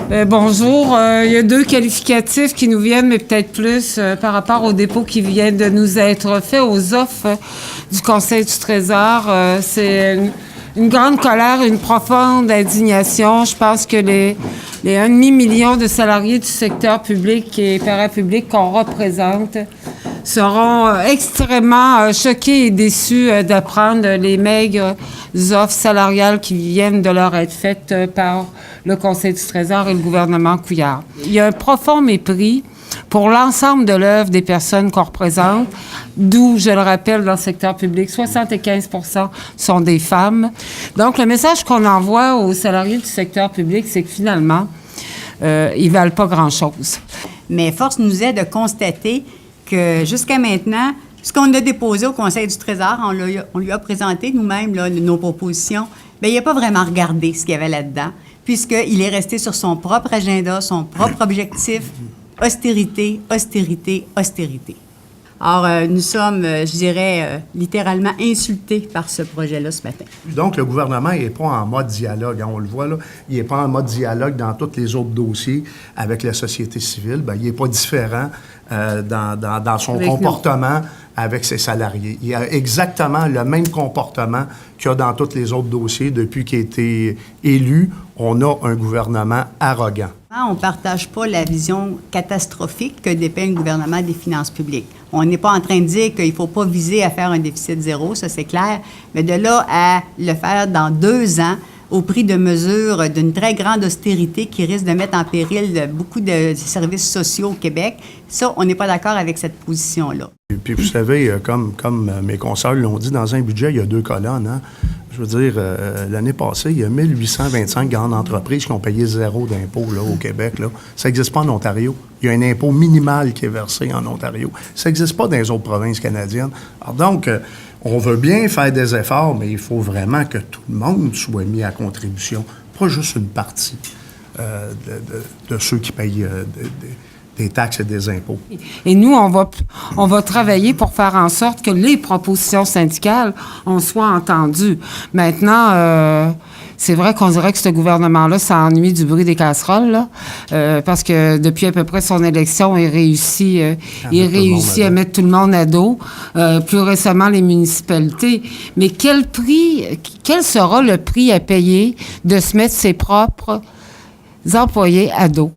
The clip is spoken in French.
Bonjour. Il y a deux qualificatifs qui nous viennent, mais peut-être plus par rapport aux dépôts qui viennent de nous être faits, aux offres du Conseil du Trésor. C'est une grande colère, une profonde indignation. Je pense que les 1,5 million de salariés du secteur public et parapublic qu'on représente seront extrêmement choqués et déçus d'apprendre les maigres offres salariales qui viennent de leur être faites par le Conseil du Trésor et le gouvernement Couillard. Il y a un profond mépris pour l'ensemble de l'œuvre des personnes qu'on représente, d'où, je le rappelle, dans le secteur public, 75% sont des femmes. Donc, le message qu'on envoie aux salariés du secteur public, c'est que finalement, ils valent pas grand-chose. Mais force nous est de constater que jusqu'à maintenant, ce qu'on a déposé au Conseil du Trésor, on lui a présenté nous-mêmes là, nos propositions, bien, il n'a pas vraiment regardé ce qu'il y avait là-dedans, puisqu'il est resté sur son propre agenda, son propre objectif, austérité, austérité, austérité. Or, nous sommes, je dirais, littéralement insultés par ce projet-là ce matin. Donc, le gouvernement n'est pas en mode dialogue. Hein, on le voit, là. Il n'est pas en mode dialogue dans tous les autres dossiers avec la société civile. Bien, il n'est pas différent dans son comportement avec ses salariés. Il a exactement le même comportement qu'il y a dans tous les autres dossiers depuis qu'il a été élu. On a un gouvernement arrogant. On ne partage pas la vision catastrophique que dépeint le gouvernement des finances publiques. On n'est pas en train de dire qu'il ne faut pas viser à faire un déficit zéro, ça c'est clair, mais de là à le faire dans 2 ans, au prix de mesures d'une très grande austérité qui risque de mettre en péril beaucoup de services sociaux au Québec, ça, on n'est pas d'accord avec cette position-là. Et puis, vous savez, comme mes consoeurs l'ont dit, dans un budget, il y a 2 colonnes. Hein? Je veux dire, l'année passée, il y a 1825 grandes entreprises qui ont payé 0 d'impôt là, au Québec. Là. Ça n'existe pas en Ontario. Il y a un impôt minimal qui est versé en Ontario. Ça n'existe pas dans les autres provinces canadiennes. Alors donc, on veut bien faire des efforts, mais il faut vraiment que tout le monde soit mis à contribution, pas juste une partie de ceux qui payent des taxes et des impôts. Et nous, on va travailler pour faire en sorte que les propositions syndicales, on soit entendues. Maintenant, c'est vrai qu'on dirait que ce gouvernement-là s'ennuie du bruit des casseroles, là, parce que depuis à peu près son élection, il réussit à mettre tout le monde à dos. Plus récemment, les municipalités. Mais quel sera le prix à payer de se mettre ses propres employés à dos?